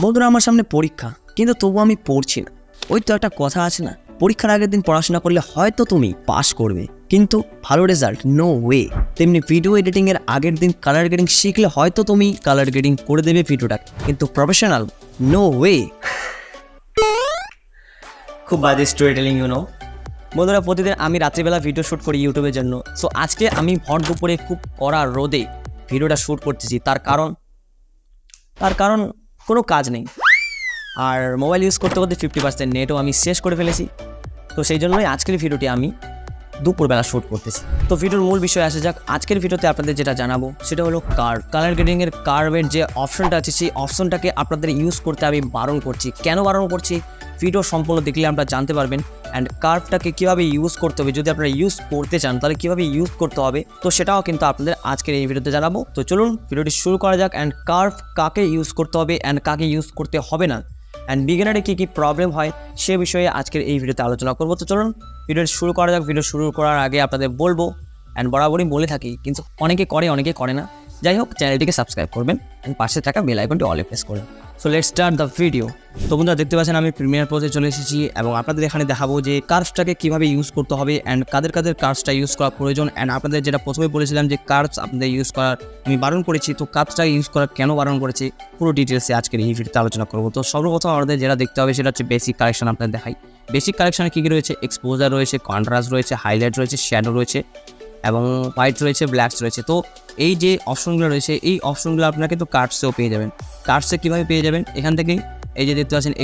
বন্ধুরা, আমার সামনে পরীক্ষা, কিন্তু তবু আমি পড়ছি না। ওই তো একটা কথা আছে না, পরীক্ষার আগের দিন পড়াশোনা করলে হয়তো তুমি পাস করবে, কিন্তু ভালো রেজাল্ট নো ওয়ে। তেমনি ভিডিও এডিটিং এর আগের দিন কালার গ্রেডিং শিখলে হয়তো তুমি কালার গ্রেডিং করে দেবে ভিডিওটা, কিন্তু প্রফেশনাল নো ওয়ে। খুব বাজে স্টোরি টেলিং বন্ধুরা, প্রতিদিন আমি রাত্রিবেলা ভিডিও শ্যুট করি ইউটিউবের জন্য। সো আজকে আমি ভর দুপুরে খুব কড়া রোদে ভিডিওটা শ্যুট করতেছি। তার কারণ কোনো কাজ নেই, আর মোবাইল ইউজ করতে করতে 50% নেটও আমি শেষ করে ফেলেছি। তো সেই জন্যই আজকের ভিডিওটি আমি দুপুরবেলা শ্যুট করতেছি। তো ভিডিওর মূল বিষয় আসা যাক। আজকের ভিডিওতে আপনাদের যেটা জানাবো সেটা হলো কালার গ্রেডিংয়ের কার্ভের যে অপশনটা আছে, সেই অপশনটাকে আপনাদের ইউজ করতে আমি বারণ করছি। কেন বারণ করছি, ভিডিও সম্পূর্ণ দেখলে আমরা জানতে পারবেন। অ্যান্ড কার্ভটাকে কীভাবে ইউজ করতে হবে, যদি আপনারা ইউজ করতে চান তাহলে কীভাবে ইউজ করতে হবে, তো সেটাও কিন্তু আপনাদের আজকের এই ভিডিওতে জানাবো। তো চলুন ভিডিওটি শুরু করা যাক। অ্যান্ড কার্ভ কাকে ইউজ করতে হবে অ্যান্ড কাকে ইউজ করতে হবে না, অ্যান্ড বিগিনারে কী কী প্রবলেম হয় সে বিষয়ে আজকের এই ভিডিওতে আলোচনা করবো। তো চলুন ভিডিওটি শুরু করা যাক। ভিডিও শুরু করার আগে আপনাদের বলবো, অ্যান্ড বরাবরই বলে থাকি, কিন্তু অনেকে করে অনেকে করে না, যাই হোক চ্যানেলটিকে সাবস্ক্রাইব করবেন অ্যান্ড পাশে থাকা বেল আইকনটি অলে প্রেস করবেন। So let's start the video. তো বন্ধুরা, দেখতে পাচ্ছেন আমি প্রিমিয়ার প্রোতে চলে এসেছি এবং আপনাদের এখানে দেখাবো যে কার্ভসটাকে কীভাবে ইউজ করতে হবে অ্যান্ড কাদের কার্ভসটা ইউজ করা প্রয়োজন। অ্যান্ড আপনাদের যেটা প্রথমে বলেছিলাম যে কার্ভস আপনাদের ইউজ করার আমি বারণ করেছি, তো কার্ভসটা ইউজ করার কেন বারণ করেছি পুরো ডিটেলসে আজকের এই ভিডিওতে আলোচনা করবো। তো সর্বপ্রথম আমাদের যেটা দেখতে হবে সেটা হচ্ছে বেসিক কালেকশন। আপনাদের দেখাই বেসিক কালেকশনে কী কী রয়েছে। এক্সপোজার রয়েছে, কন্ট্রাস্ট রয়েছে, হাইলাইট রয়েছে, শ্যাডো রয়েছে এবং হোয়াইট রয়েছে, ব্ল্যাকস রয়েছে। তো এই যে অপশনগুলো রয়েছে, এই অপশনগুলো আপনারা কিন্তু কার্ভসেও পেয়ে যাবেন। কার্ভসে কীভাবে পেয়ে যাবেন, এখান থেকে এই যে দেখতে পাচ্ছেন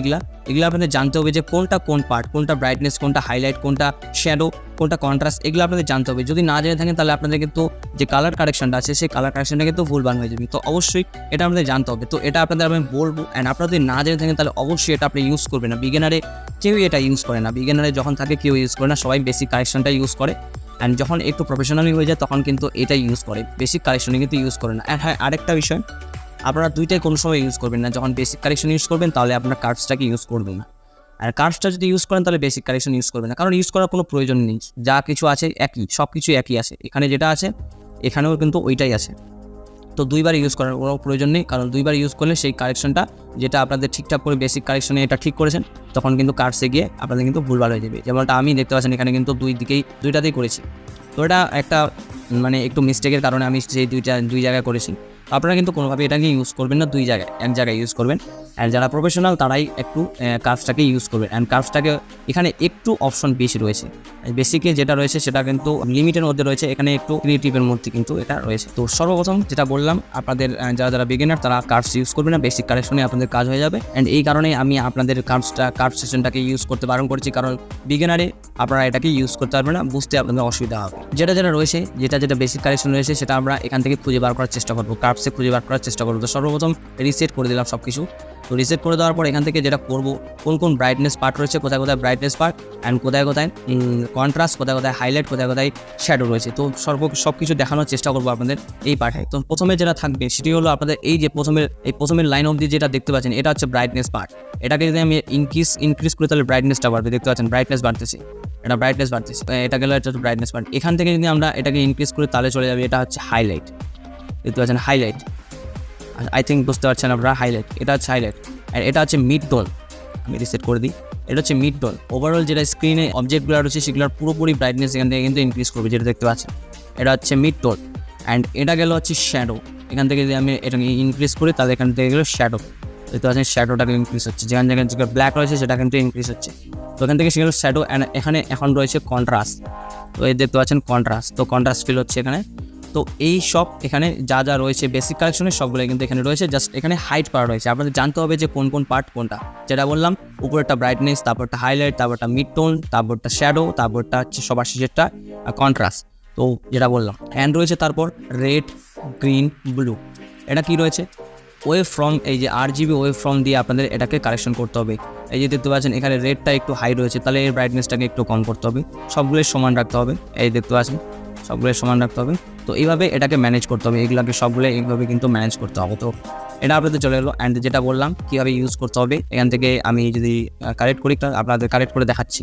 এগুলো আপনাদের জানতে হবে যে কোনটা কোন পার্ট, কোনটা ব্রাইটনেস, কোনটা হাইলাইট, কোনটা শ্যাডো, কোনটা কন্ট্রাস্ট, এগুলো আপনাদের জানতে হবে। যদি না জেনে থাকেন তাহলে আপনাদের কিন্তু যে কালার কারেকশনটা আছে সেই কালার কারেকশনটা কিন্তু ভুলভাল হয়ে যাবে। তো অবশ্যই এটা আপনাদের জানতে হবে। তো এটা আপনাদের আমি বলবো, অ্যান্ড আপনারা যদি না জেনে থাকেন তাহলে অবশ্যই এটা আপনি ইউজ করবেন না। বিগিনারে কেউই এটা ইউজ করে না, বিগিনারে যখন থাকে কেউ ইউজ করে না, সবাই বেসিক কারেকশনটা ইউজ করে। অ্যান্ড যখন একটু প্রফেশনালি হয়ে যায় তখন কিন্তু এটাই ইউজ করে, বেসিক কারেকশনে কিন্তু ইউজ করে না। অ্যান্ড হ্যাঁ, আরেকটা বিষয়, আপনারা দুইটাই কোনো সময় ইউজ করবেন না। যখন বেসিক কারেকশন ইউজ করবেন তাহলে আপনার কার্ভসটাকে ইউজ করবেন না, আর কার্ভসটা যদি ইউজ করেন তাহলে বেসিক কারেকশন ইউজ করবেন না, কারণ ইউজ করার কোনো প্রয়োজন নেই। যা কিছু আছে একই, সব কিছু একই আছে। এখানে যেটা আছে এখানেও কিন্তু ওইটাই আছে। তো দুইবার ইউজ করার কোনো প্রয়োজন নেই, কারণ দুইবার ইউজ করলে সেই কারেকশনটা যেটা আপনাদের ঠিকঠাক করে বেসিক কারেকশনে এটা ঠিক করেছেন, তখন কিন্তু কার্ভসে গিয়ে আপনাদের কিন্তু ভুলভাল হয়ে যাবে। যেমনটা আমি দেখতে পাচ্ছেন এখানে কিন্তু দুইটাতেই করেছি। তো এটা একটা মানে একটু মিস্টেকের কারণে আমি সেই দুই জায়গায় করেছি। আপনারা কিন্তু কোনোভাবে এটাকে ইউজ করবেন না, এক জায়গায় ইউজ করবেন। অ্যান্ড যারা প্রফেশনাল তারাই একটু কার্ভসটাকে ইউজ করবেন। অ্যান্ড কার্ভসটাকে এখানে একটু অপশন বেশি রয়েছে, বেসিকে যেটা রয়েছে সেটা কিন্তু লিমিটের মধ্যে রয়েছে, এখানে একটু ক্রিয়েটিভের মধ্যে কিন্তু এটা রয়েছে। তো সর্বপ্রথম যেটা বললাম, আপনাদের যারা বিগিনার তারা কার্ভস ইউজ করবেন না, বেসিক কারেকশনে আপনাদের কাজ হয়ে যাবে। অ্যান্ড এই কারণে আমি আপনাদের কার্ভ সেশনটাকে ইউজ করতে বারণ করছি, কারণ বিগিনারে আপনারা এটাকে ইউজ করতে পারবেন না, বুঝতে আপনাদের অসুবিধা হবে। যেটা রয়েছে, যেটা বেসিক কারেকশন রয়েছে সেটা আমরা এখান থেকে খুঁজে বার করার চেষ্টা করবো, কার্ভসে খুঁজে বার করার চেষ্টা করবো। তো সর্বপ্রথম রিসেট করে দিলাম সব কিছু। তো রিসেট করে দেওয়ার পর এখান থেকে যেটা করবো, কোন ব্রাইটনেস পার্ট রয়েছে, কোথায় ব্রাইটনেস পার্ট, অ্যান্ড কোথায় কন্ট্রাস্ট, কোথায় হাইলাইট, কোথায় শ্যাডো রয়েছে। তো সব কিছু দেখানোর চেষ্টা করবো আপনাদের এই পার্টে। তো প্রথমে যেটা থাকবে সেটি হলো আপনাদের এই যে প্রথমের লাইন অবধি যেটা দেখতে পাচ্ছেন এটা হচ্ছে ব্রাইটনেস পার্ট। এটাকে যদি আমি ইনক্রিজ করি তাহলে ব্রাইটনেসটা বাড়বে। দেখতে পাচ্ছেন ব্রাইটনেস বাড়তেছে, এটা গেলে এটা হচ্ছে ব্রাইটনেস পার্ট। এখান থেকে যদি আমরা এটাকে ইনক্রিজ করি তাহলে চলে যাবে এটা হচ্ছে হাইলাইট। দেখতে পাচ্ছেন হাইলাইট, আই থিঙ্ক বুঝতে পারছেন আপনারা, হাইলাইট, এটা হচ্ছে হাইলাইট। আর এটা হচ্ছে মিড টোন। আমি রিসেট করে দিই, এটা হচ্ছে মিড টোন। ওভারঅল যেটা স্ক্রিনে অবজেক্টগুলো রয়েছে সেগুলোর পুরোপুরি ব্রাইটনেস এখান থেকে কিন্তু ইনক্রিজ করবে, যেটা দেখতে পাচ্ছেন এটা হচ্ছে মিড টোন। অ্যান্ড এটা গেল হচ্ছে শ্যাডো। এখান থেকে যদি আমি এটাকে ইনক্রিজ করি তাহলে এখান থেকে গেলো শ্যাডো। দেখতে পাচ্ছেন শ্যাডোটাকে ইনক্রিজ হচ্ছে, যেখানে ব্ল্যাক রয়েছে সেটা কিন্তু ইনক্রিজ হচ্ছে। তো এখান থেকে সেগুলো শ্যাডো। অ্যান্ড এখানে এখন রয়েছে কন্ট্রাস্ট। তো এই দেখতে পাচ্ছেন কন্ট্রাস্ট, তো কন্ট্রাস্ট ফিল হচ্ছে এখানে। তো এই সব এখানে যা রয়েছে বেসিক কালেকশনের সবগুলো কিন্তু এখানে রয়েছে, জাস্ট এখানে হাইট করা রয়েছে। আপনাদের জানতে হবে যে কোন পার্ট কোনটা। যেটা বললাম, উপরেরটা ব্রাইটনেস, তারপরটা হাইলাইট, তারপরটা মিড টোন, তারপরটা শ্যাডো, তারপরটা হচ্ছে সবার শেষেরটা কন্ট্রাস্ট। তো যেটা বললাম, অ্যান্ড রয়েছে তারপর রেড, গ্রিন, ব্লু। এটা কি রয়েছে, ওয়েভ ফ্রম, এই যে RGB ওয়েভ ফ্রম দিয়ে আপনাদের এটাকে কারেকশন করতে হবে। এই যে দেখতে পাচ্ছেন এখানে রেডটা একটু হাই রয়েছে, তাহলে এর ব্রাইটনেসটাকে একটু কম করতে হবে। সবগুলোই সমান রাখতে হবে, এই দেখতে পাচ্ছেন সবগুলোই সমান রাখতে হবে। তো এইভাবে এটাকে ম্যানেজ করতে হবে, এগুলোকে সবগুলো এইভাবে কিন্তু ম্যানেজ করতে হবে। তো এটা আপনাদের চলে এলো। অ্যান্ড যেটা বললাম কীভাবে ইউজ করতে হবে, এখান থেকে আমি যদি কারেক্ট করি আপনাদের কারেক্ট করে দেখাচ্ছি।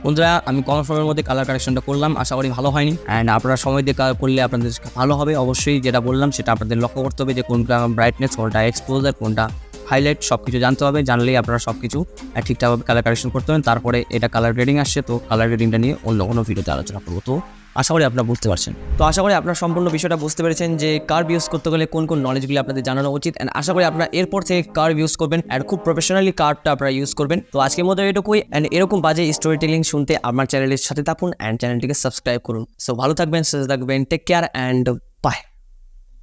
বন্ধুরা আমি কম সময়ের মধ্যে কালার কারেকশনটা করলাম, আশা করি ভালো হয়নি। অ্যান্ড আপনারা সময় দিয়ে করলে আপনাদের ভালো হবে। অবশ্যই যেটা বললাম সেটা আপনাদের লক্ষ্য করতে হবে যে কোনটা ব্রাইটনেস, কোনটা এক্সপোজার, কোনটা হাইলাইট, সব কিছু জানতে হবে। জানলেই আপনারা সব কিছু ঠিকঠাকভাবে কালার কারেকশন করতে হবে। তারপরে এটা কালার গ্রেডিং আসছে, তো কালার গ্রেডিংটা নিয়ে অন্য কোনো ভিডিওতে আলোচনা করবো। তো আশা করি আপনারা বুঝতে পারছেন। তো আশা করি আপনারা সম্পূর্ণ বিষয়টা বুঝতে পেরেছেন যে কার্ভ ইউজ করতে গেলে কোন কোন নলেজগুলি আপনাদের জানানো উচিত। অ্যান্ড আশা করি আপনারা এরপর থেকে কার্ভ ইউজ করবেন অ্যান্ড খুব প্রফেশনালি কার্ভটা আপনারা ইউজ করবেন। তো আজকের মতো এটুকুই। অ্যান্ড এরকম বাজে স্টোরি টেলিং শুনতে আমার চ্যানেলের সাথে থাকুন অ্যান্ড চ্যানেলটিকে সাবস্ক্রাইব করুন। সো ভালো থাকবেন, সুস্থ থাকবেন, টেক কেয়ার অ্যান্ড বাই।